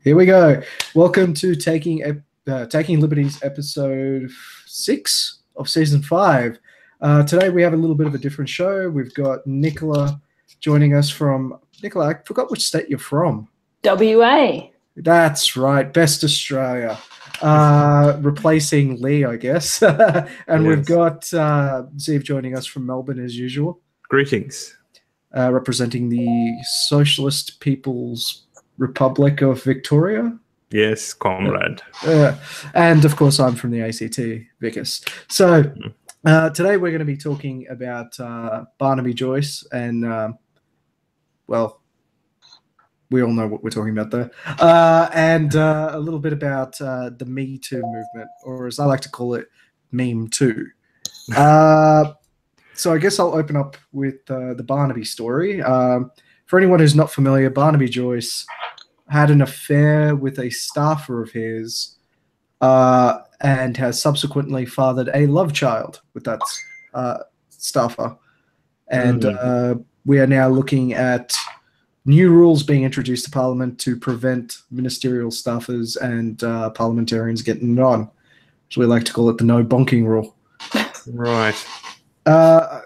Here we go. Welcome to Taking Liberties, episode 6 of season 5. Today we have a little bit of a different show. We've got Nicola joining us from Nicola. I forgot which state you're from. WA. That's right, best Australia. Replacing Lee, I guess. And yes. We've got Zeev joining us from Melbourne as usual. Greetings. Representing the Socialist People's Republic of Victoria. Yes, comrade. And of course, I'm from the ACT, Vikas. So today we're going to be talking about Barnaby Joyce, and well, we all know what we're talking about there, and a little bit about the Me Too movement, or as I like to call it, Meme Too. So I guess I'll open up with the Barnaby story. For anyone who's not familiar, Barnaby Joyce had an affair with a staffer of his and has subsequently fathered a love child with that staffer. And we are now looking at new rules being introduced to Parliament to prevent ministerial staffers and parliamentarians getting it on. So we like to call it the no bonking rule. Right. I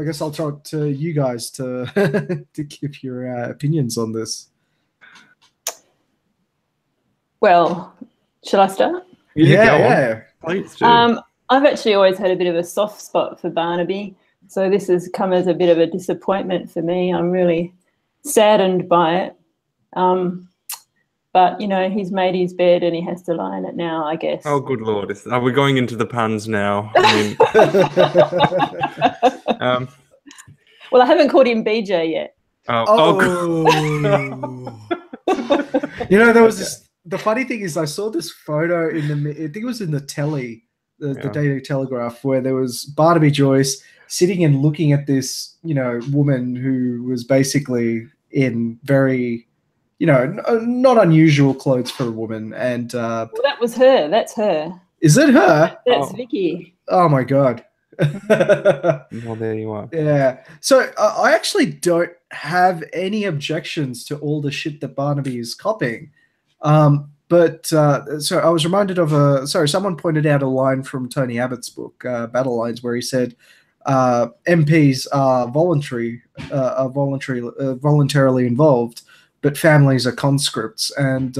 guess I'll talk to you guys to to give your opinions on this. Well, shall I start? Yeah. Please do. I've actually always had a bit of a soft spot for Barnaby, so this has come as a bit of a disappointment for me. I'm really saddened by it. But, you know, he's made his bed and he has to lie in it now, I guess. Oh, good Lord. Are we going into the puns now? I mean, well, I haven't called him BJ yet. You know, there was this, the funny thing is I saw this photo in the, I think it was in the telly, the Daily Telegraph, where there was Barnaby Joyce sitting and looking at this, you know, woman who was basically in very, you know, not unusual clothes for a woman. And well, that was her. That's her. Is it her? That's Vicky. Oh my God. Well, there you are. Yeah. So I actually don't have any objections to all the shit that Barnaby is copying. But so I was reminded of someone pointed out a line from Tony Abbott's book, Battle Lines, where he said MPs are voluntarily involved, but families are conscripts. And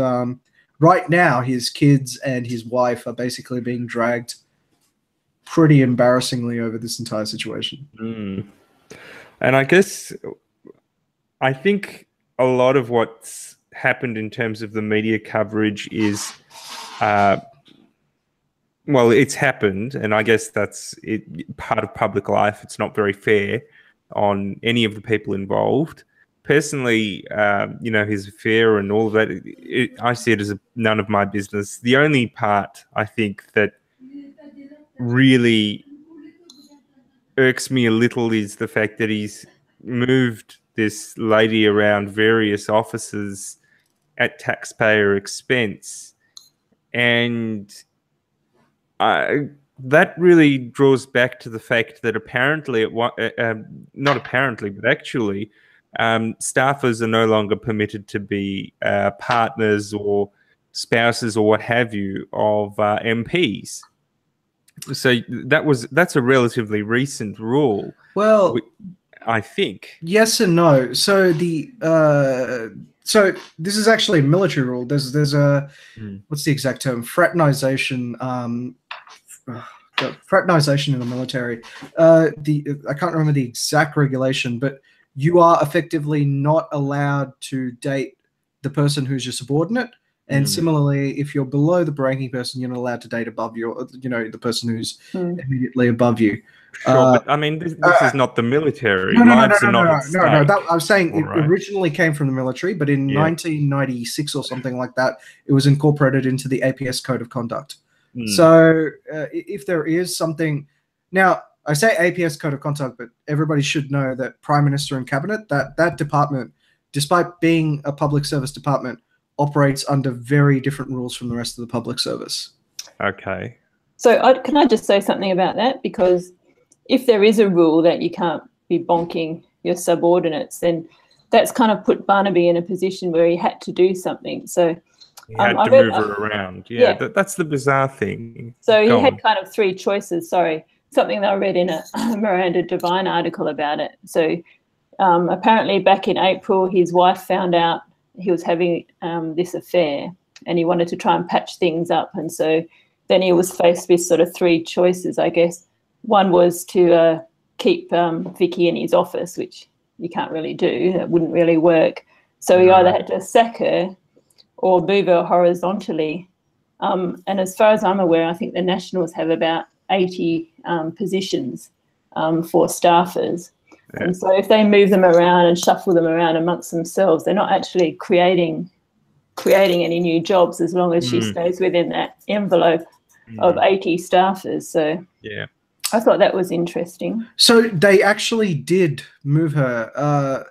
right now, his kids and his wife are basically being dragged pretty embarrassingly over this entire situation. And I guess, I think a lot of what's happened in terms of the media coverage is, well, it's happened, and I guess that's part of public life. It's not very fair on any of the people involved. Personally, you know, his affair and all of that, I see it as none of my business. The only part I think that really irks me a little is the fact that he's moved this lady around various offices at taxpayer expense. And that really draws back to the fact that apparently, not apparently, but actually, staffers are no longer permitted to be partners or spouses or what have you of MPs. So that's a relatively recent rule. Well, I think. Yes and no. So so this is actually a military rule. There's a what's the exact term? Fraternization. Fraternization in the military. I can't remember the exact regulation, but you are effectively not allowed to date the person who's your subordinate. And similarly, if you're below the ranking person, you're not allowed to date above your, you know, the person who's immediately above you. Sure, but I mean, this is not the military. No. I was saying it originally came from the military, but in 1996 or something like that, it was incorporated into the APS Code of Conduct. So if there is something, now I say APS Code of Conduct, but everybody should know that Prime Minister and Cabinet, that department, despite being a public service department, operates under very different rules from the rest of the public service. Okay. So can I just say something about that? Because if there is a rule that you can't be bonking your subordinates, then that's kind of put Barnaby in a position where he had to do something. So He had to move her around. Yeah, that's the bizarre thing. So he had kind of three choices. Sorry, something that I read in a Miranda Devine article about it. So apparently back in April, his wife found out he was having this affair, and he wanted to try and patch things up. And so then he was faced with sort of three choices, I guess. One was to keep Vicky in his office, which you can't really do. That wouldn't really work. So he either had to sack her or move her horizontally. And as far as I'm aware, I think the Nationals have about 80 positions for staffers. Yeah. And so if they move them around and shuffle them around amongst themselves, they're not actually creating any new jobs as long as she stays within that envelope of 80 staffers. So yeah, I thought that was interesting. So they actually did move her.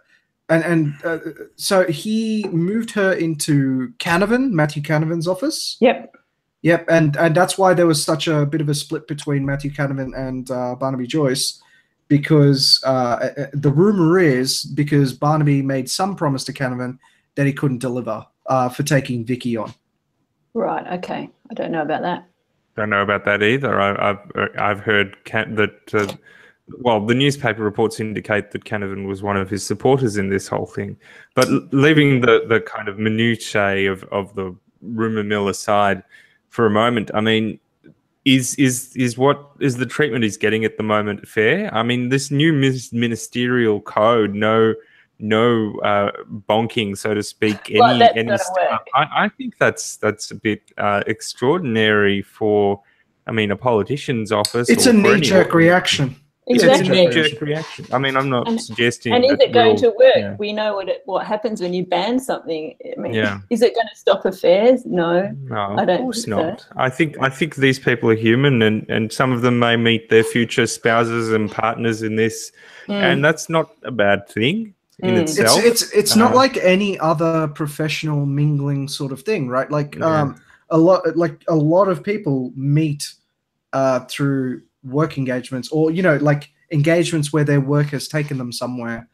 So he moved her into Matthew Canavan's office. Yep. And that's why there was such a bit of a split between Matthew Canavan and Barnaby Joyce, because the rumor is because Barnaby made some promise to Canavan that he couldn't deliver for taking Vicky on. Right. Okay. I don't know about that. Don't know about that either. I've heard that. Well, the newspaper reports indicate that Canavan was one of his supporters in this whole thing. But leaving the kind of minutiae of the rumor mill aside for a moment, I mean, is the treatment he's getting at the moment fair? I mean, this new ministerial code, no bonking, so to speak. Any stuff. I think that's a bit extraordinary for, I mean, a politician's office. It's a knee-jerk reaction. Exactly. It's a knee-jerk reaction. I mean, I'm not suggesting. And is it going to work? Yeah. We know what happens when you ban something. I mean, is it going to stop affairs? No, I don't. Of course not. So. I think these people are human, and some of them may meet their future spouses and partners in this, and that's not a bad thing in itself. It's not like any other professional mingling sort of thing, right? Like a lot of people meet through work engagements, or like engagements where their work has taken them somewhere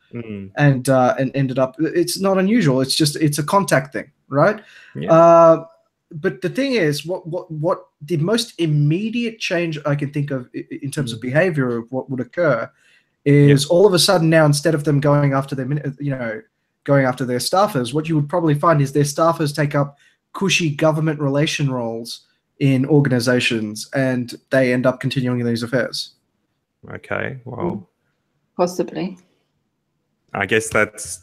and ended up. It's not unusual. It's a contact thing, right? Yeah. But the thing is, what the most immediate change I can think of in terms of behavior of what would occur is all of a sudden now, instead of them going after their staffers, what you would probably find is their staffers take up cushy government relation roles in organizations, and they end up continuing these affairs. Okay, well, possibly. I guess that's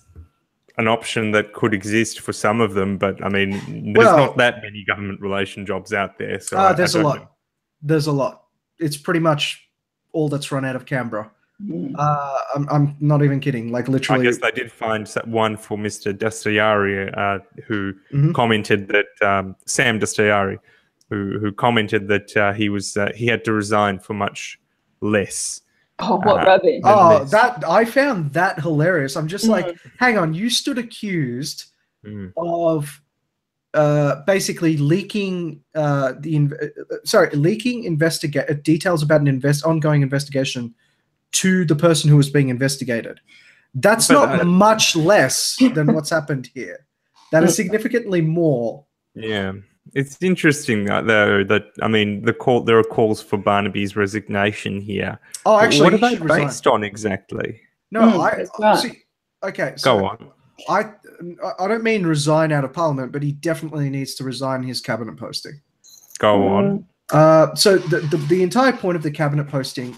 an option that could exist for some of them, but I mean, there's not that many government relation jobs out there. So there's a lot. There's a lot. It's pretty much all that's run out of Canberra. I'm not even kidding. Like literally, I guess they did find one for Mr. Dastyari, who commented that Sam Dastyari, who commented that he had to resign for much less. Oh, what rubbish! Oh, that I found that hilarious. I'm just like, hang on, you stood accused of basically leaking details about an ongoing investigation to the person who was being investigated. That's not much less than what's happened here. That is significantly more. Yeah. It's interesting though that, I mean, there are calls for Barnaby's resignation here. Oh, actually, what are they based on exactly? No, see. Okay, so go on. I don't mean resign out of Parliament, but he definitely needs to resign his cabinet posting. Go on. So the entire point of the cabinet posting,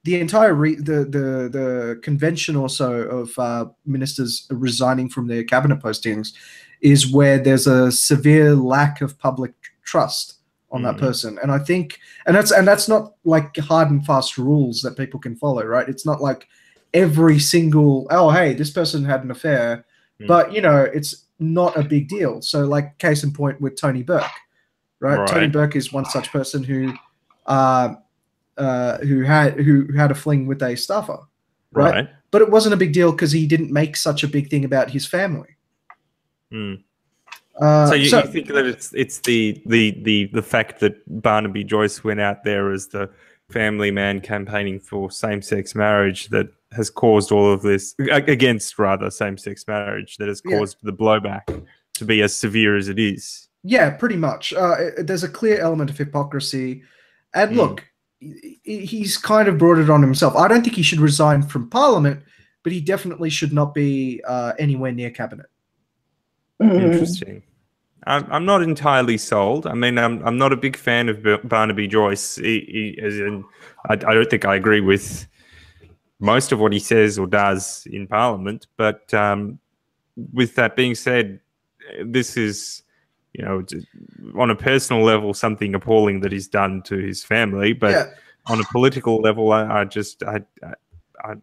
the entire the convention or so of ministers resigning from their cabinet postings is where there's a severe lack of public trust on that person. And I think, and that's not like hard and fast rules that people can follow, right? It's not like every single, oh, hey, this person had an affair, but it's not a big deal. So like case in point with Tony Burke, right? Tony Burke is one such person who had a fling with a staffer, right? But it wasn't a big deal because he didn't make such a big thing about his family. So you think that it's the fact that Barnaby Joyce went out there as the family man campaigning for same-sex marriage that has caused all of this, against rather same-sex marriage, that has caused the blowback to be as severe as it is? Yeah, pretty much. There's a clear element of hypocrisy. And look, he's kind of brought it on himself. I don't think he should resign from Parliament, but he definitely should not be anywhere near cabinet. Interesting. I'm not entirely sold. I mean, I'm not a big fan of Barnaby Joyce. I don't think I agree with most of what he says or does in Parliament. But with that being said, this is, you know, on a personal level, something appalling that he's done to his family. But on a political level, I'm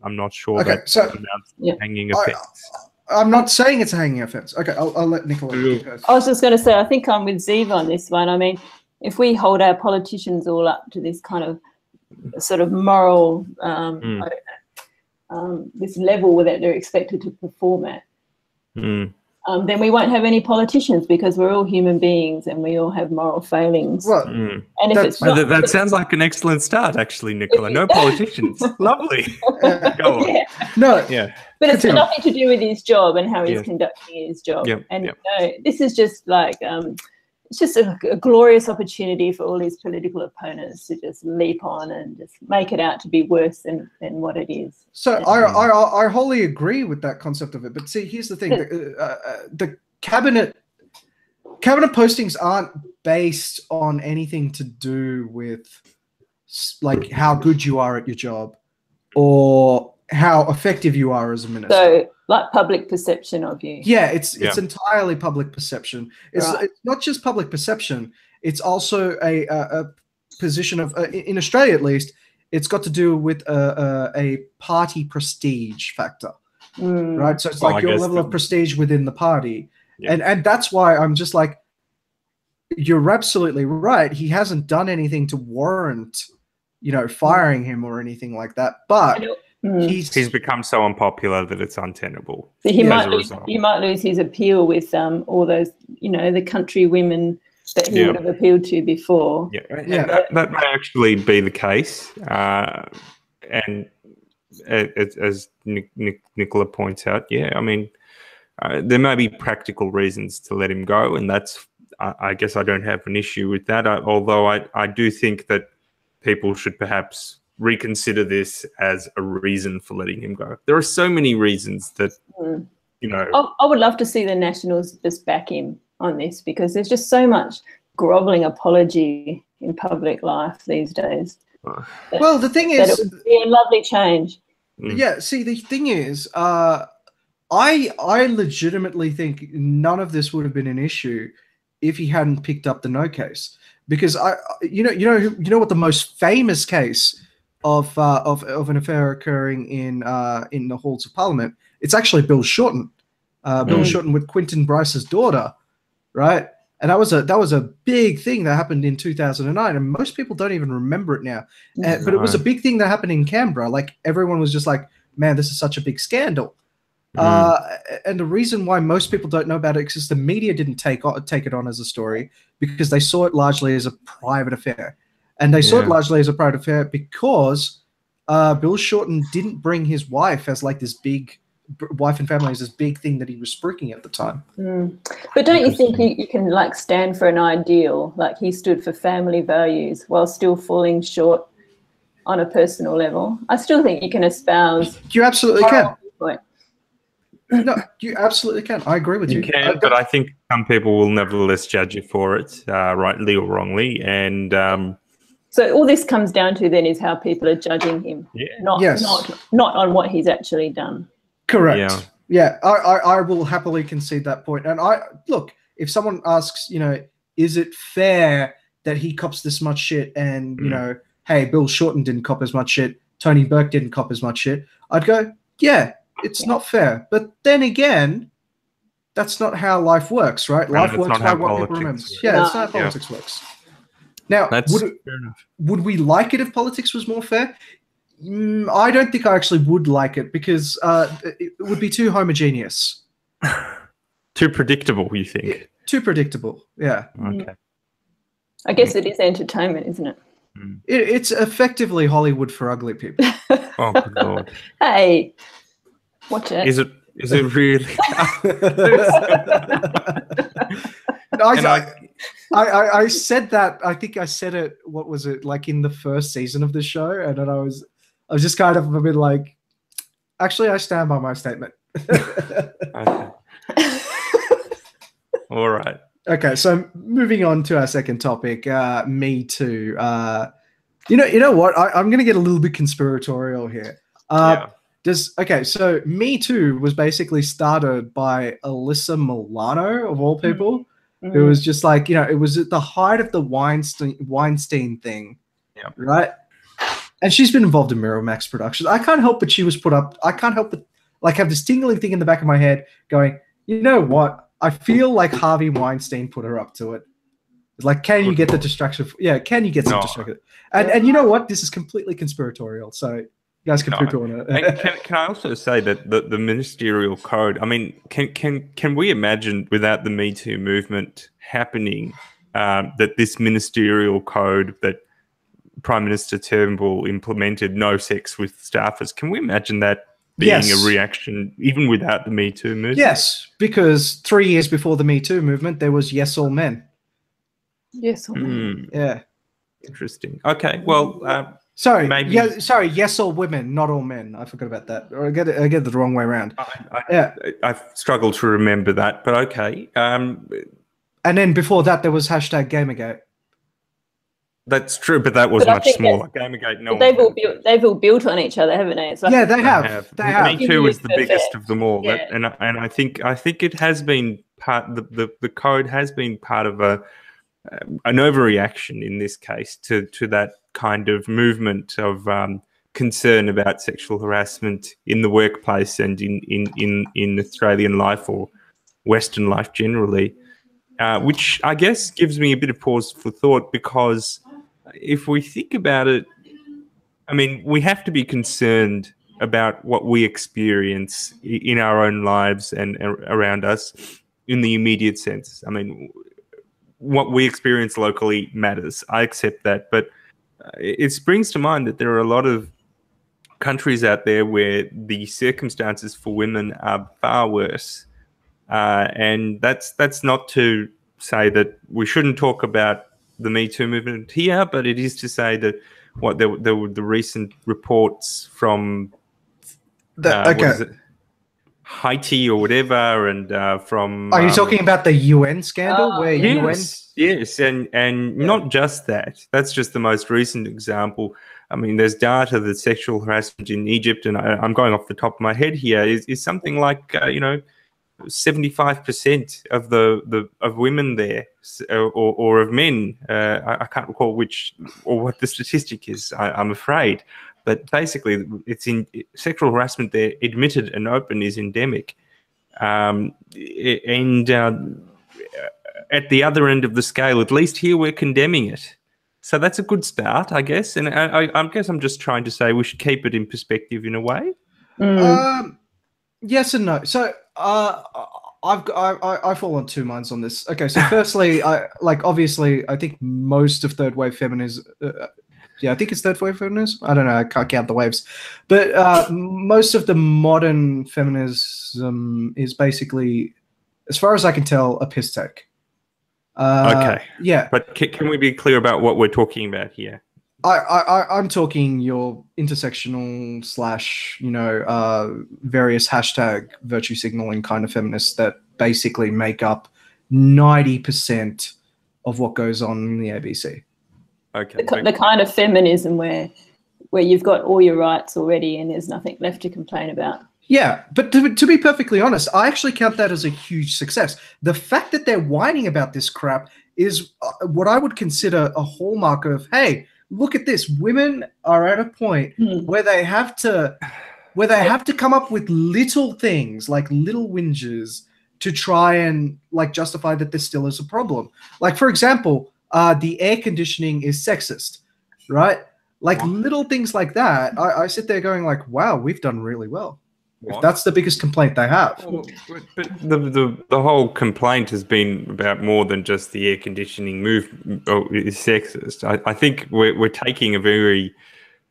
not sure that amounts to hanging offence. I'm not saying it's a hanging offence. Okay, I'll let Nicola go. I was just going to say, I think I'm with Zeev on this one. I mean, if we hold our politicians all up to this kind of sort of moral, this level that they're expected to perform at, then we won't have any politicians, because we're all human beings and we all have moral failings. Well, and if it's not, that sounds like an excellent start, actually, Nicola. No politicians. Lovely. Go on. No. Yeah. But it's got nothing to do with his job and how he's conducting his job. And you know, this is just like it's just a glorious opportunity for all these political opponents to just leap on and just make it out to be worse than what it is. So I wholly agree with that concept of it. But see, here's the thing: the cabinet postings aren't based on anything to do with like how good you are at your job or how effective you are as a minister. So, like public perception of you. Yeah, it's entirely public perception. It's not just public perception. It's also a position of, in Australia at least, it's got to do with a party prestige factor, right? So it's like your level of prestige within the party, and that's why I'm just like, you're absolutely right. He hasn't done anything to warrant, you know, firing him or anything like that, but. He's become so unpopular that it's untenable. So he might lose his appeal with all those, you know, the country women that he would have appealed to before. That may actually be the case. And as Nicola points out, I mean, there may be practical reasons to let him go, and that's, I guess I don't have an issue with that, although I do think that people should perhaps reconsider this as a reason for letting him go. There are so many reasons that, you know. I would love to see the Nationals just back him on this, because there's just so much grovelling apology in public life these days. Well, the thing is, it would be a lovely change. Yeah, see, the thing is, I legitimately think none of this would have been an issue if he hadn't picked up the no case, because you know what the most famous case of an affair occurring in the halls of Parliament. It's actually Bill Shorten, Bill Shorten with Quentin Bryce's daughter, right? And that was a big thing that happened in 2009, and most people don't even remember it now. But it was a big thing that happened in Canberra. Like, everyone was just like, "Man, this is such a big scandal." And the reason why most people don't know about it is because the media didn't take it on as a story, because they saw it largely as a private affair. And they saw it largely as a private affair because Bill Shorten didn't bring his wife as like this big wife and family as this big thing that he was spruiking at the time. But don't you think you can like stand for an ideal? Like, he stood for family values while still falling short on a personal level. I still think you can espouse. You absolutely can. No, you absolutely can. I agree with you. You can, but I think some people will nevertheless judge you for it, rightly or wrongly. And so all this comes down to then is how people are judging him, not on what he's actually done. Correct. Yeah, I will happily concede that point. And look, if someone asks, you know, is it fair that he cops this much shit and, you know, hey, Bill Shorten didn't cop as much shit, Tony Burke didn't cop as much shit, I'd go, yeah, it's not fair. But then again, that's not how life works, right? Life works by what people remember. Yeah, that's not how politics works. Now, would we like it if politics was more fair? I don't think I actually would like it, because it would be too homogeneous. Too predictable, you think? Too predictable, yeah. Okay. I guess it is entertainment, isn't it? It's effectively Hollywood for ugly people. Oh, good Lord. Hey, watch it. Is it really? I said that. I think I said it. What was it like in the first season of the show? And then I was just kind of a bit like, actually, I stand by my statement. Okay. All right. Okay, so moving on to our second topic, Me Too. You know what? I'm going to get a little bit conspiratorial here. Yeah. So Me Too was basically started by Alyssa Milano, of all people. Mm. It was just like, it was at the height of the Weinstein thing, right? And she's been involved in Miramax Productions. I can't help but she was put up. I can't help but have this tingling thing in the back of my head going, you know what? I feel like Harvey Weinstein put her up to it. It's like, can you get the distraction? Yeah, can you get some distraction? And you know what? This is completely conspiratorial. So you guys can poo-poo on it. And can I also say that the ministerial code? I mean, can we imagine without the Me Too movement happening, that this ministerial code that Prime Minister Turnbull implemented, no sex with staffers? Can we imagine that being a reaction even without the Me Too movement? Yes, because 3 years before the Me Too movement, there was Yes All Men. Yes, all men. Yeah. Interesting. Okay. Well, sorry. maybe. Yeah. Sorry. Yes, all women, not all men. I forgot about that. Or I get it the wrong way around. I've struggled to remember that, but okay. And then before that, there was #Gamergate. That's true, but that was much smaller. Gamergate, no. They've all built on each other, haven't they? It's like they have. They have. Me Too is the biggest of them all, Yeah. and I think it has been part. The code has been part of an overreaction in this case to that kind of movement of concern about sexual harassment in the workplace and in Australian life or Western life generally, which I guess gives me a bit of pause for thought, because if we think about it, I mean, we have to be concerned about what we experience in our own lives and around us in the immediate sense. I mean, what we experience locally matters. I accept that. But it springs to mind that there are a lot of countries out there where the circumstances for women are far worse. And that's not to say that we shouldn't talk about the Me Too movement here, but it is to say that there were the recent reports from Haiti or whatever, and from. Are you talking about the UN scandal? Yes, and not just that. That's just the most recent example. I mean, there's data that sexual harassment in Egypt, and I'm going off the top of my head here, is something like 75% of women there, or of men. I can't recall which or what the statistic is. I'm afraid. But basically, it's in sexual harassment there, admitted and open, is endemic. And at the other end of the scale, at least here, we're condemning it. So that's a good start, I guess. And I guess I'm just trying to say we should keep it in perspective in a way. Yes and no. So I fall on two minds on this. Okay, so firstly, obviously, I think most of third wave feminism. I think it's third wave feminism. I don't know. I can't count the waves. But most of the modern feminism is basically, as far as I can tell, a piss take. Okay. Yeah. But can we be clear about what we're talking about here? I'm talking your intersectional / various hashtag virtue signaling kind of feminists that basically make up 90% of what goes on in the ABC. Okay. The kind of feminism where you've got all your rights already and there's nothing left to complain about. Yeah, but to be perfectly honest, I actually count that as a huge success. The fact that they're whining about this crap is what I would consider a hallmark of, hey, look at this. Women are at a point where they have to come up with little things, like little whinges, to try and justify that there still is a problem. Like, for example, the air conditioning is sexist, right? Like little things like that. I sit there going like, wow, we've done really well. If that's the biggest complaint they have. But the whole complaint has been about more than just the air conditioning is sexist. I think we're taking a very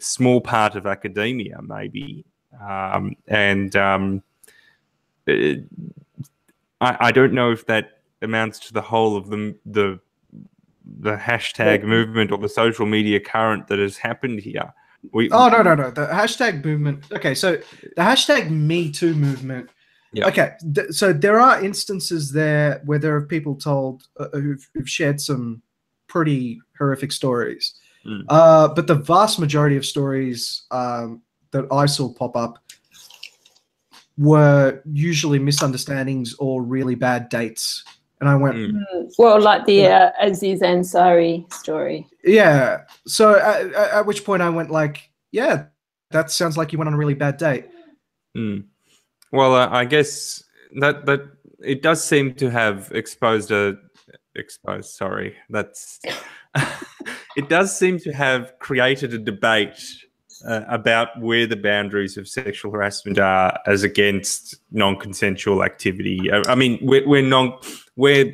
small part of academia, maybe, and I don't know if that amounts to the whole of the hashtag movement or the social media current that has happened here. No. The hashtag movement. Okay, so the hashtag Me Too movement. Yeah. Okay, so there are instances there where there are people told who've shared some pretty horrific stories. But the vast majority of stories that I saw pop up were usually misunderstandings or really bad dates. And I went, well, like the Aziz Ansari story. Yeah. So at which point I went like, yeah, that sounds like you went on a really bad date. Well, I guess that it does seem to have it does seem to have created a debate about where the boundaries of sexual harassment are as against non-consensual activity. I mean, where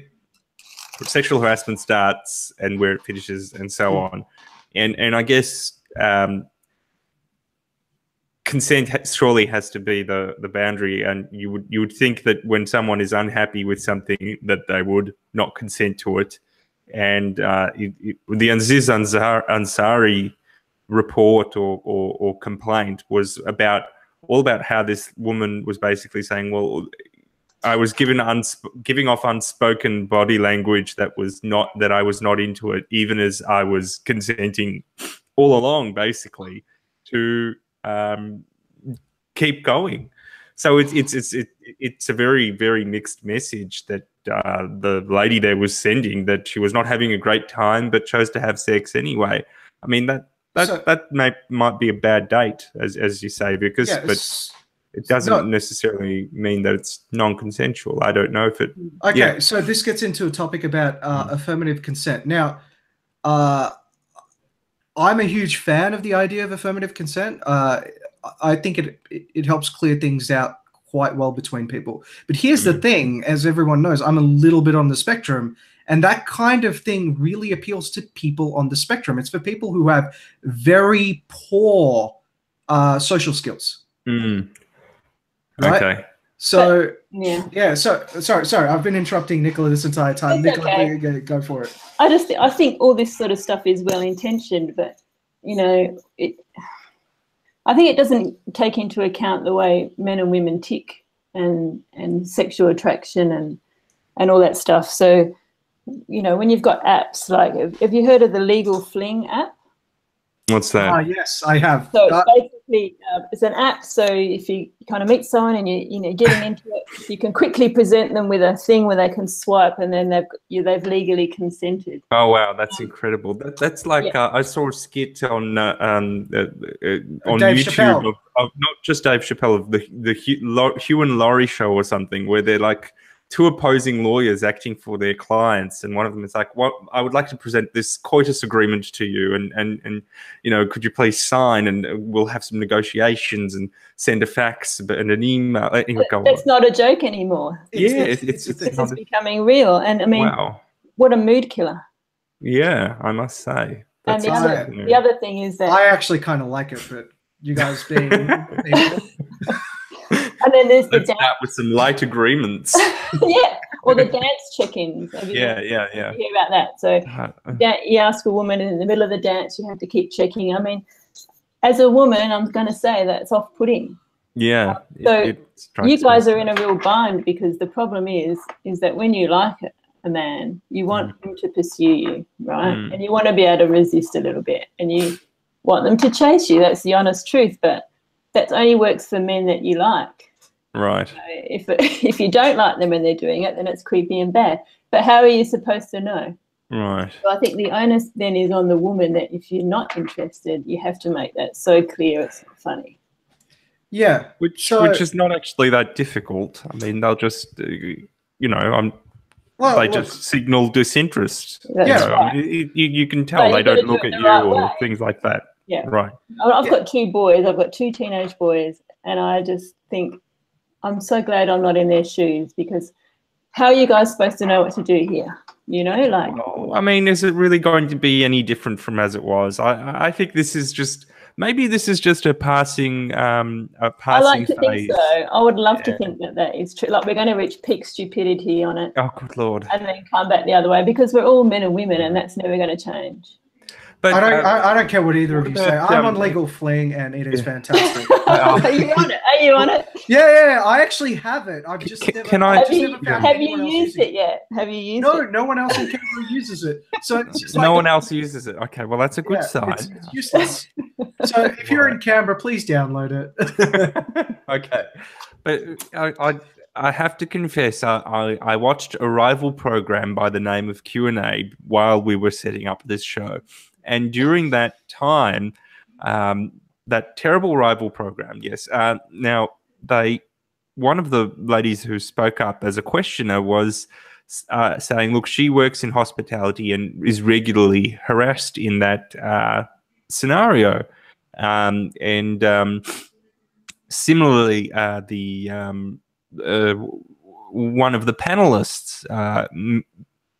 sexual harassment starts and where it finishes and so on. And I guess consent surely has to be the boundary, and you would think that when someone is unhappy with something that they would not consent to it. And the Aziz Ansari report or complaint was all about how this woman was basically saying, well, I was giving off unspoken body language that I was not into it, even as I was consenting all along, basically, to keep going. So it's a very, very mixed message that the lady there was sending, that she was not having a great time but chose to have sex anyway. I mean, that might be a bad date, as you say, because but it doesn't necessarily mean that it's non-consensual. I don't know if it. Okay, yeah. So this gets into a topic about affirmative consent. Now, I'm a huge fan of the idea of affirmative consent. I think it helps clear things out quite well between people. But here's the thing, as everyone knows, I'm a little bit on the spectrum, and that kind of thing really appeals to people on the spectrum. It's for people who have very poor social skills. Right? Okay. So So sorry, I've been interrupting Nicola this entire time. It's Nicola, okay. go for it. I think all this sort of stuff is well intentioned, but I think it doesn't take into account the way men and women tick and sexual attraction and all that stuff. So, when you've got apps like, have you heard of the Legal Fling app? What's that? Yes, I have. So basically, it's an app. So if you kind of meet someone and you're getting into it, you can quickly present them with a thing where they can swipe, and then they've legally consented. Oh wow, that's incredible. That's like I saw a skit on YouTube of not just Dave Chappelle, of the Hugh and Laurie show or something, where they're like two opposing lawyers acting for their clients, and one of them is like, "What? I would like to present this coitus agreement to you, and could you please sign, and we'll have some negotiations and send a fax and an email." That's not a joke anymore. It's becoming real, and I mean, wow, what a mood killer. Yeah, I must say. And the other thing is that I actually kind of like it, but you guys being. And then there's the dance with some light agreements. Yeah, or the dance check-ins. Yeah. You hear about that? So you ask a woman in the middle of the dance, you have to keep checking. I mean, as a woman, I'm going to say that's off-putting. Yeah. So you guys are in a real bind, because the problem is that when you like a man, you want him to pursue you, right? And you want to be able to resist a little bit, and you want them to chase you. That's the honest truth, but that only works for men that you like. Right. If you don't like them when they're doing it, then it's creepy and bad. But how are you supposed to know? Right. So I think the onus then is on the woman, that if you're not interested, you have to make that so clear it's not funny. Yeah. Which is not actually that difficult. I mean, they'll just, they just signal disinterest. Right. You can tell they don't look at you or things like that. Yeah. Right. I've got two boys. I've got two teenage boys, and I just think I'm so glad I'm not in their shoes, because how are you guys supposed to know what to do here? Well, I mean, is it really going to be any different from as it was? I think this is just maybe this is just a passing I like to phase. think so. I would love to think that that is true. Like we're going to reach peak stupidity on it. Oh, good Lord. And then come back the other way because we're all men and women and that's never going to change. But I don't care what either of you say. I'm on Legal Fling and it is fantastic. Are you on it? Are you on it? Yeah, I actually have it. I've just never. Have you used it yet? Have you used it? No one else in Canberra uses it. So it's just no one else uses it. Okay, well that's a good sign. It's useless. So if you're in Canberra, please download it. Okay, but I have to confess, I watched a rival program by the name of Q&A while we were setting up this show. And during that time, that terrible rival program, yes. Now, one of the ladies who spoke up as a questioner was saying, look, she works in hospitality and is regularly harassed in that scenario. Similarly, one of the panelists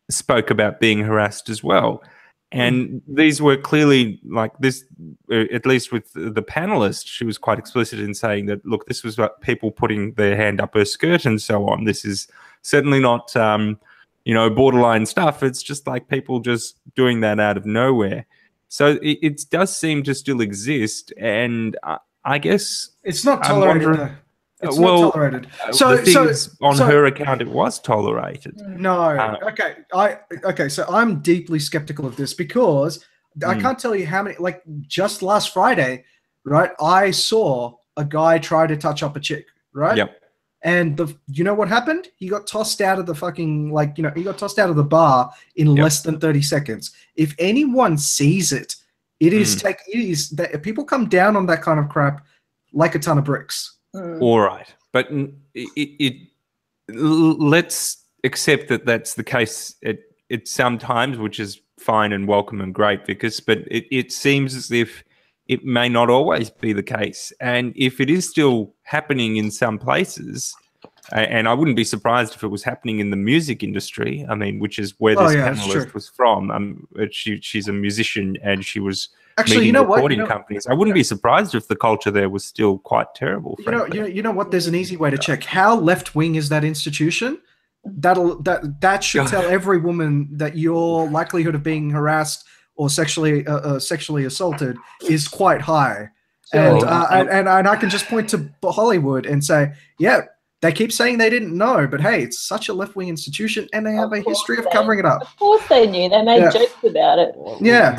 spoke about being harassed as well. And these were clearly like this, at least with the panelist, she was quite explicit in saying that, look, this was about people putting their hand up her skirt and so on. This is certainly not, borderline stuff. It's just like people just doing that out of nowhere. So it does seem to still exist. And I guess it's not tolerated, though. It's not tolerated. On her account, it was tolerated. No. Okay. So I'm deeply skeptical of this because I can't tell you how many. Like just last Friday, right? I saw a guy try to touch up a chick, right? Yep. And you know what happened? He got tossed out of the fucking he got tossed out of the bar in less than 30 seconds. If anyone sees it, it is that people come down on that kind of crap like a ton of bricks. All right, but let's accept that that's the case at sometimes, which is fine and welcome and great, but it seems as if it may not always be the case. And if it is still happening in some places, and I wouldn't be surprised if it was happening in the music industry, I mean, which is where this panelist was from. She's a musician and she was actually, recording companies. I wouldn't be surprised if the culture there was still quite terrible. You know what? There's an easy way to check how left wing is that institution. That should tell every woman that your likelihood of being harassed or sexually assaulted is quite high. And I can just point to Hollywood and say, yeah, they keep saying they didn't know, but hey, it's such a left-wing institution, and they have a history of covering it up. Of course, they knew. They made jokes about it. Yeah,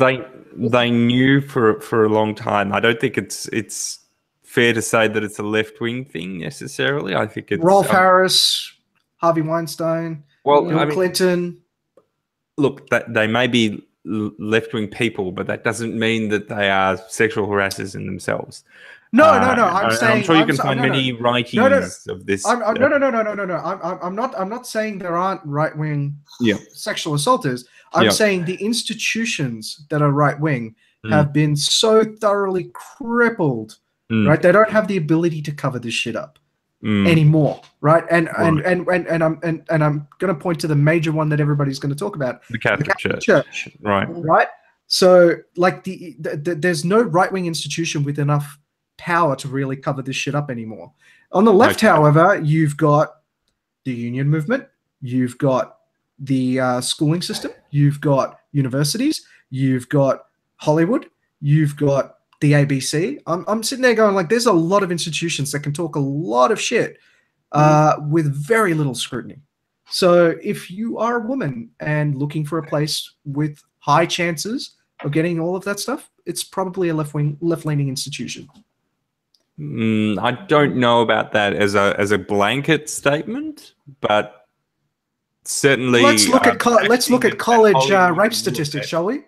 they knew for a long time. I don't think it's fair to say that it's a left-wing thing necessarily. I think it's Rolf Harris, Harvey Weinstein, Bill Clinton. Look, they may be left-wing people, but that doesn't mean that they are sexual harassers in themselves. No. I'm sure you can find many writings of this. No. I'm not saying there aren't right-wing sexual assaulters. I'm saying the institutions that are right-wing have been so thoroughly crippled, right? They don't have the ability to cover this shit up anymore, right? And I'm going to point to the major one that everybody's going to talk about, the Catholic Church. Right. So, like there's no right-wing institution with enough power to really cover this shit up anymore. On the left, however, you've got the union movement, you've got the schooling system, you've got universities, you've got Hollywood, you've got the ABC. I'm sitting there going like, there's a lot of institutions that can talk a lot of shit with very little scrutiny. So if you are a woman and looking for a place with high chances of getting all of that stuff, it's probably a left-leaning institution. I don't know about that as a blanket statement, but certainly let's look at college rape statistics, shall we?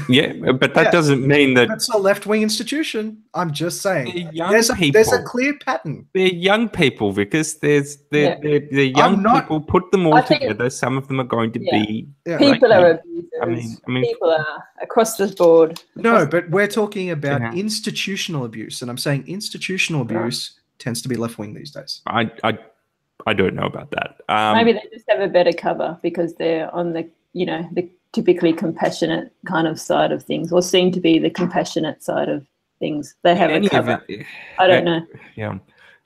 Yeah, but that doesn't mean that that's a left-wing institution. I'm just saying there's a clear pattern. They're young people, Vikas. They're young people. Put them all together. Some of them are going to be people are abusers. I mean, people are across the board. No, but we're talking about institutional abuse, and I'm saying institutional abuse tends to be left-wing these days. I don't know about that. Maybe they just have a better cover because they're on the typically compassionate kind of side of things, or seem to be the compassionate side of things. They have a cover. I don't know. Yeah.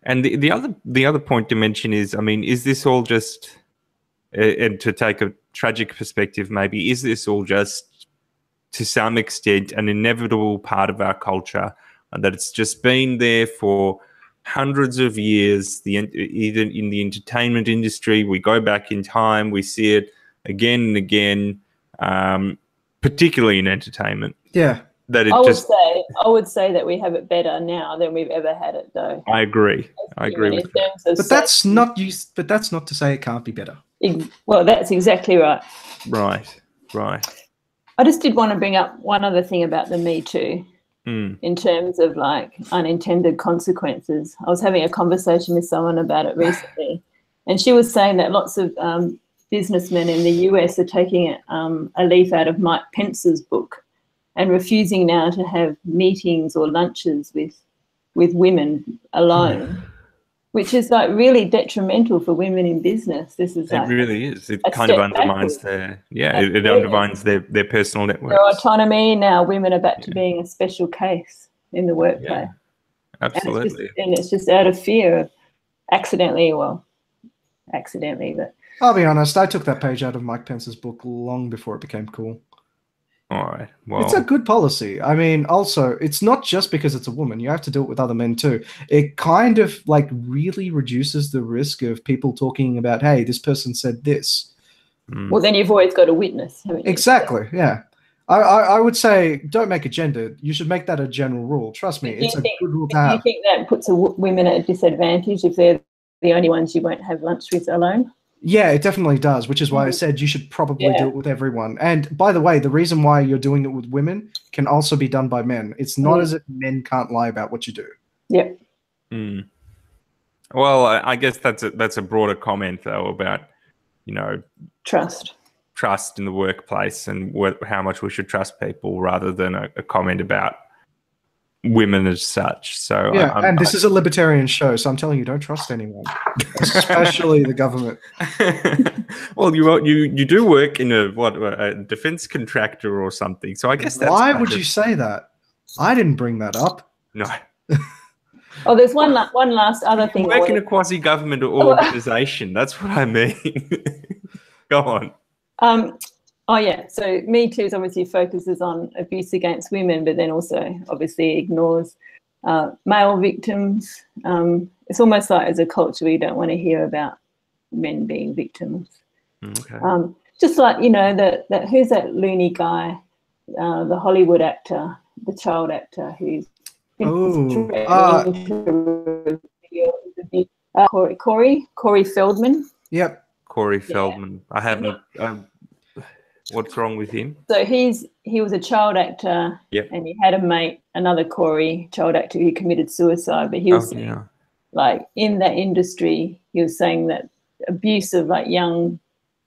And the other point to mention is, I mean, is this all just, and to take a tragic perspective, maybe, is this all just to some extent an inevitable part of our culture, and that it's just been there for hundreds of years? Even in the entertainment industry, we go back in time, we see it again and again, particularly in entertainment. Yeah. That it I would say that we have it better now than we've ever had it, though. I agree. I agree with that. But that's not to say it can't be better. Well, that's exactly right. Right. I just did want to bring up one other thing about the Me Too in terms of like unintended consequences. I was having a conversation with someone about it recently, and she was saying that lots of businessmen in the US are taking a leaf out of Mike Pence's book and refusing now to have meetings or lunches with women alone, which is like really detrimental for women in business. This is it really is. It kind of undermines it undermines their personal networks. Their autonomy. Now women are back to being a special case in the workplace. Yeah, absolutely. And it's just out of fear of accidentally, but I'll be honest, I took that page out of Mike Pence's book long before it became cool. All right. Well, it's a good policy. I mean, also, it's not just because it's a woman. You have to do it with other men too. It kind of like really reduces the risk of people talking about, hey, this person said this. Well, then you've always got a witness. Exactly. Yeah. I would say don't make it gendered. You should make that a general rule. Trust me, it's a good rule to have. Do you think that puts women at a disadvantage if they're the only ones you won't have lunch with alone? Yeah, it definitely does, which is why I said you should probably do it with everyone. And by the way, the reason why you're doing it with women can also be done by men. It's not as if men can't lie about what you do. Yep. Well, I guess that's a broader comment though about, trust in the workplace and how much we should trust people, rather than a comment about women as such. So yeah, this is a libertarian show, so I'm telling you, don't trust anyone, especially the government. Well, you do work in a defense contractor or something, so I guess that's why would you say that? I didn't bring that up. No. Oh, there's one last other thing. You work in a quasi-government organization. That's what I mean. Go on. Oh, yeah. So Me Too obviously focuses on abuse against women, but then also obviously ignores male victims. It's almost like as a culture, we don't want to hear about men being victims. Okay. Just like, that who's that loony guy, the Hollywood actor, the child actor who's Corey Feldman. Yep. Corey Feldman. I haven't... what's wrong with him? So he was a child actor, and he had a mate, another Corey, child actor, who committed suicide. But he was like in that industry, he was saying that abuse of like young,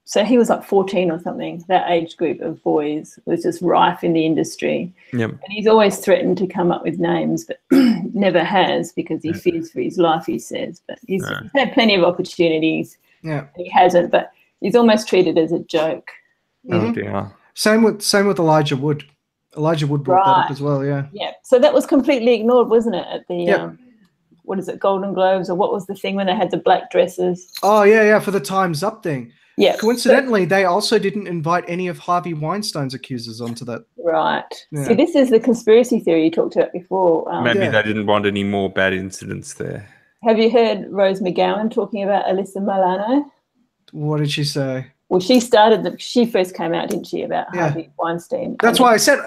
so he was like 14 or something. That age group of boys was just rife in the industry. Yep. And he's always threatened to come up with names, but never has, because he fears for his life, he says. But he's had plenty of opportunities. Yeah, he hasn't. But he's almost treated as a joke. Oh dear. Same with Elijah Wood. Elijah Wood brought that up as well. Yeah. Yeah. So that was completely ignored, wasn't it? At the what is it, Golden Globes, or what was the thing when they had the black dresses? Oh yeah, for the Time's Up thing. Yeah. Coincidentally, they also didn't invite any of Harvey Weinstein's accusers onto that. Right. Yeah. See, this is the conspiracy theory you talked about before. Maybe they didn't want any more bad incidents there. Have you heard Rose McGowan talking about Alyssa Milano? What did she say? Well, she first came out, didn't she, about Harvey Weinstein? That's why I said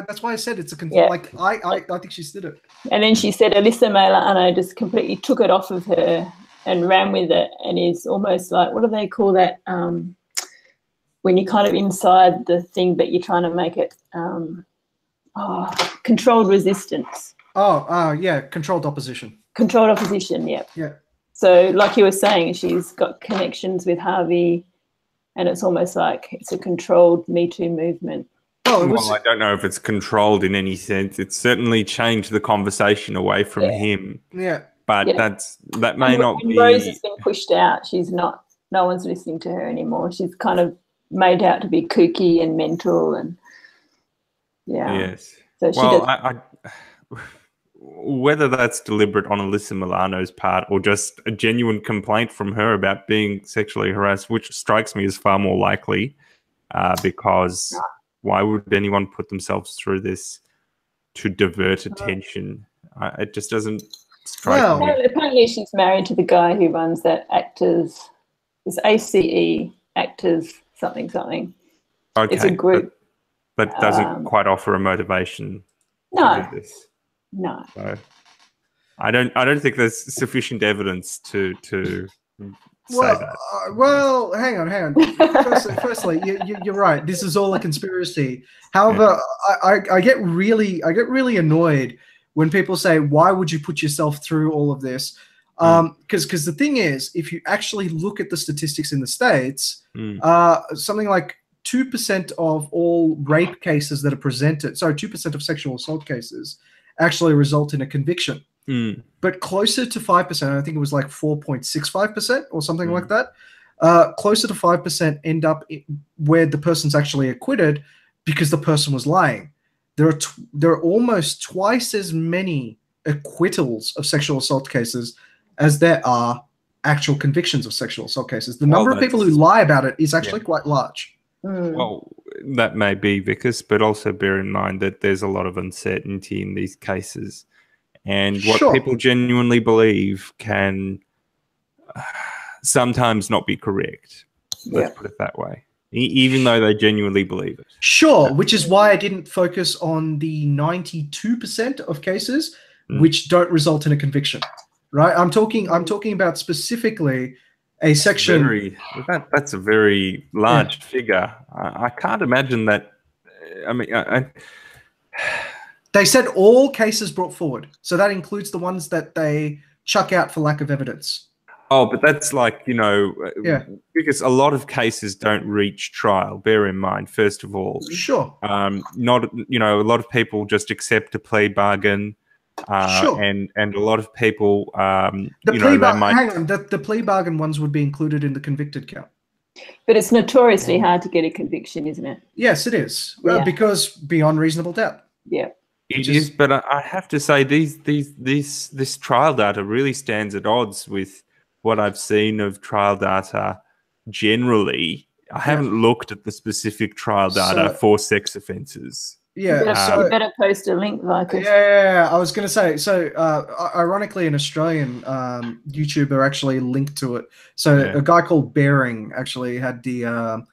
that's why I said it's a like I think she did it. And then she said Alyssa Milano just completely took it off of her and ran with it, and is almost like, what do they call that? When you're kind of inside the thing, but you're trying to make it controlled resistance. Controlled opposition. Controlled opposition, yeah. Yeah. So, like you were saying, she's got connections with Harvey. And it's almost like it's a controlled Me Too movement. Well, I don't know if it's controlled in any sense. It's certainly changed the conversation away from him. Yeah. But that may not be... Rose has been pushed out. She's not... No one's listening to her anymore. She's kind of made out to be kooky and mental and... Yeah. Yes. So whether that's deliberate on Alyssa Milano's part or just a genuine complaint from her about being sexually harassed, which strikes me as far more likely, because why would anyone put themselves through this to divert attention? It just doesn't strike me. Apparently she's married to the guy who runs that Actors, it's ACE, Actors something. Okay, it's a group. But doesn't quite offer a motivation to do this. No. So I don't think there's sufficient evidence to say that. Well, hang on. Firstly, you're right. This is all a conspiracy. However, I get really annoyed when people say, "Why would you put yourself through all of this?" Because the thing is, if you actually look at the statistics in the States, something like 2% of all rape cases that are presented, 2% of sexual assault cases actually result in a conviction. But closer to 5%, I think it was like 4.65% or something like that, closer to 5% end up where the person's actually acquitted because the person was lying. There are almost twice as many acquittals of sexual assault cases as there are actual convictions of sexual assault cases. The number of people who lie about it is actually quite large. Well, that may be, Vikas, but also bear in mind that there's a lot of uncertainty in these cases. And what people genuinely believe can sometimes not be correct. Let's put it that way. Even though they genuinely believe it. Sure, which is why I didn't focus on the 92% of cases which don't result in a conviction. Right? I'm talking about specifically a section. That's a very large figure. I can't imagine that. I mean, they said all cases brought forward, so that includes the ones that they chuck out for lack of evidence. Oh, but that's like, because a lot of cases don't reach trial. Bear in mind, first of all, not a lot of people just accept a plea bargain. And a lot of people, the plea bargain ones would be included in the convicted count. But it's notoriously hard to get a conviction, isn't it? Yes, it is. Because beyond reasonable doubt. Yeah. It is, but I have to say this trial data really stands at odds with what I've seen of trial data generally. I haven't looked at the specific trial data for sex offences. Yeah, you better post a link, Vikas. Yeah, I was going to say. So, ironically, an Australian YouTuber actually linked to it. So, a guy called Bearing actually had the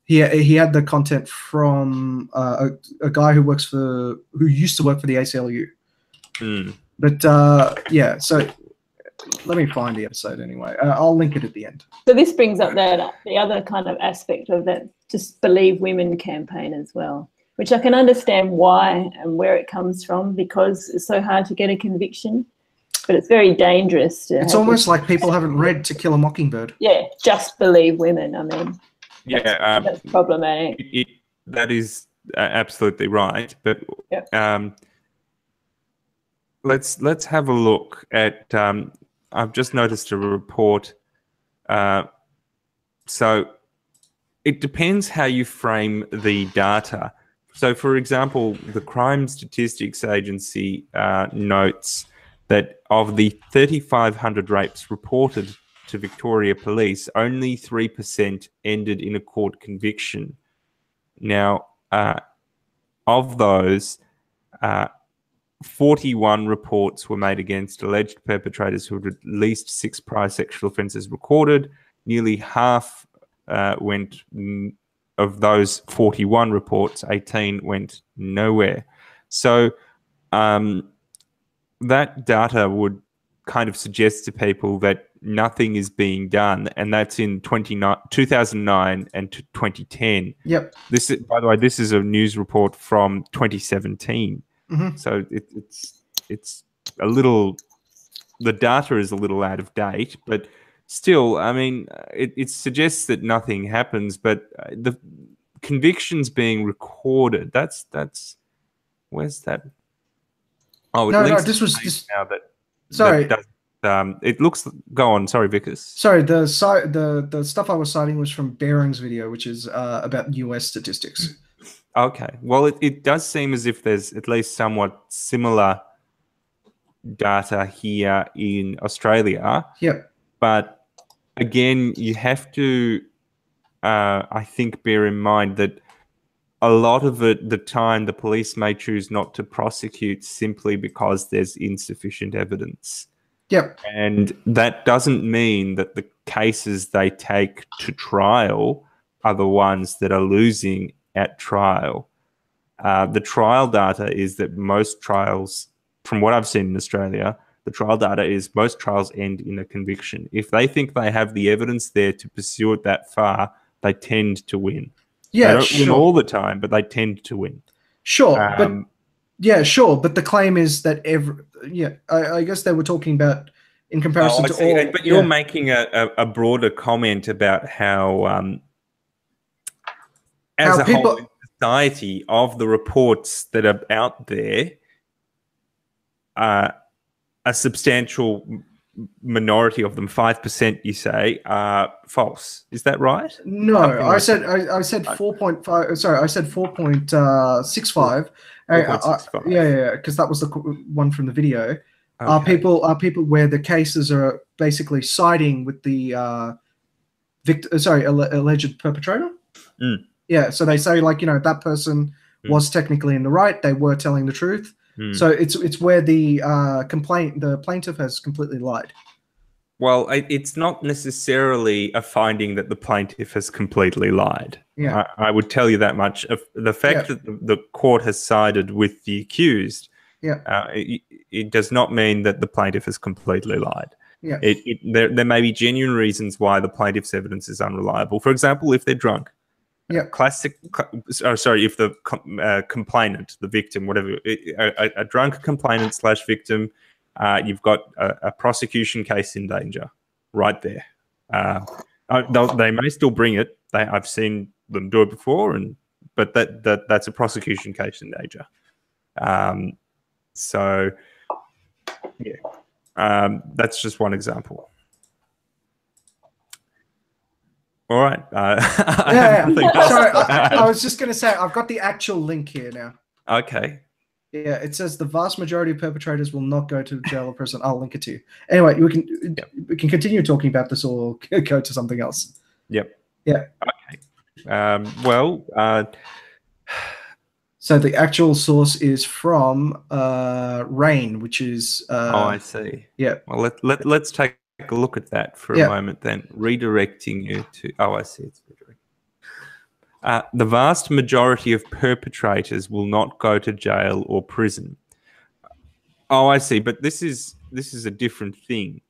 he had the content from a guy who used to work for the ACLU. But so let me find the episode anyway. I'll link it at the end. So this brings up the other kind of aspect of that Just Believe Women campaign as well, which I can understand why and where it comes from, because it's so hard to get a conviction, but it's very dangerous. It's almost like people haven't read To Kill a Mockingbird. Yeah, Just Believe Women. I mean, that's problematic. That is absolutely right. But let's have a look at. I've just noticed a report. So it depends how you frame the data. So, for example, the Crime Statistics Agency notes that of the 3,500 rapes reported to Victoria Police, only 3% ended in a court conviction. Now, of those, 41 reports were made against alleged perpetrators who had at least 6 prior sexual offences recorded. Nearly half went... Of those 41 reports, 18 went nowhere. So that data would kind of suggest to people that nothing is being done, and that's in 2009 and 2010. Yep. By the way, this is a news report from 2017. So it's a little... The data is a little out of date, but... Still, I mean, it suggests that nothing happens, but the convictions being recorded, that's where's that? Oh, this was now that sorry. It looks. Go on, sorry, Vikas. Sorry, the stuff I was citing was from Bearing's video, which is about US statistics. Okay, well, it does seem as if there's at least somewhat similar data here in Australia. Yep. But again, you have to, I think, bear in mind that a lot of the time the police may choose not to prosecute simply because there's insufficient evidence. Yep. And that doesn't mean that the cases they take to trial are the ones that are losing at trial. The trial data is that most trials, from what I've seen in Australia, the trial data is most trials end in a conviction. If they think they have the evidence there to pursue it that far, they tend to win. Yeah, they don't win all the time, but they tend to win. Sure, but the claim is that I guess they were talking about in comparison to all. But you're making a broader comment about how, as a whole in society, of the reports that are out there, a substantial minority of them, 5%, you say, are false. Is that right? No, I said 4.5. Sorry, I said 4.65. 4.65. Yeah, because that was the one from the video. Okay. Are people where the cases are basically siding with the alleged perpetrator? Mm. Yeah, so they say, like, that person was technically in the right. They were telling the truth. So it's where the plaintiff has completely lied. Well, it's not necessarily a finding that the plaintiff has completely lied. Yeah, I would tell you that much. The fact that the court has sided with the accused, it does not mean that the plaintiff has completely lied. Yeah, there may be genuine reasons why the plaintiff's evidence is unreliable. For example, if they're drunk. Yeah. If the complainant, the victim, whatever, a drunk complainant / victim, you've got a prosecution case in danger right there. They may still bring it. I've seen them do it before, but that's a prosecution case in danger. That's just one example. All right. Sorry, I was just going to say, I've got the actual link here now. Okay. Yeah, it says the vast majority of perpetrators will not go to jail or prison. I'll link it to you. Anyway, we can continue talking about this or go to something else. Yep. Yeah. Okay. So the actual source is from Rain, which is. I see. Yeah. Well, let's take a look at that for a moment then. Redirecting you to. Oh, I see. It's redirecting. The vast majority of perpetrators will not go to jail or prison. Oh, I see. But this is a different thing.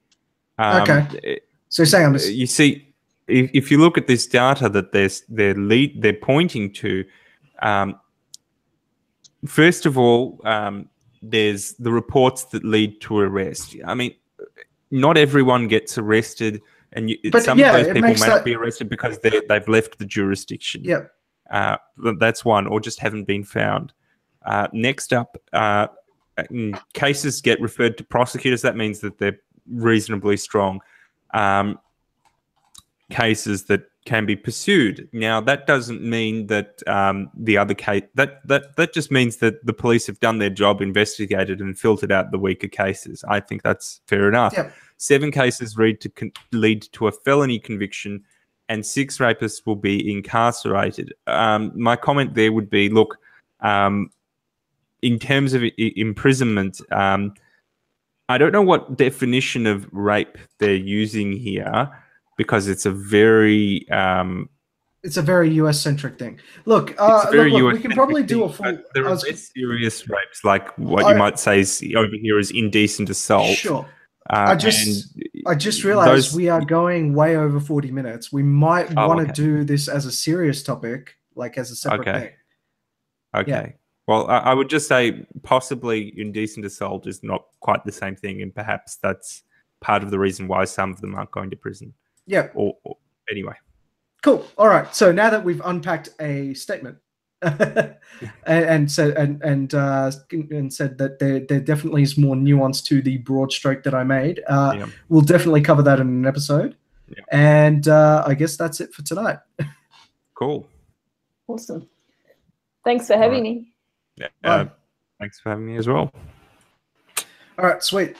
Okay. So say on this. You see, if you look at this data that they're pointing to, first of all, there's the reports that lead to arrest. I mean, not everyone gets arrested, and some of those people may not be arrested because they've left the jurisdiction. Yeah. That's one, or just haven't been found. Next up, cases get referred to prosecutors. That means that they're reasonably strong. Cases that can be pursued. Now, that doesn't mean that the other case. That just means that the police have done their job, investigated, and filtered out the weaker cases. I think that's fair enough. Yep. 7 cases lead to a felony conviction, and 6 rapists will be incarcerated. My comment there would be, look, in terms of imprisonment, I don't know what definition of rape they're using here, because it's a very US-centric thing. Look, we can probably do a full. There are less serious rapes, like what you might say is over here is indecent assault. Sure. I just realized we are going way over 40 minutes. We might want to do this as a serious topic, like as a separate thing. Okay. Yeah. Well, I would just say possibly indecent assault is not quite the same thing, and perhaps that's part of the reason why some of them aren't going to prison. Yeah. Or anyway. Cool. All right. So now that we've unpacked a statement and said that there definitely is more nuance to the broad stroke that I made, we'll definitely cover that in an episode. Yeah. And I guess that's it for tonight. Cool. Awesome. Thanks for having me. Yeah. Thanks for having me as well. All right, sweet.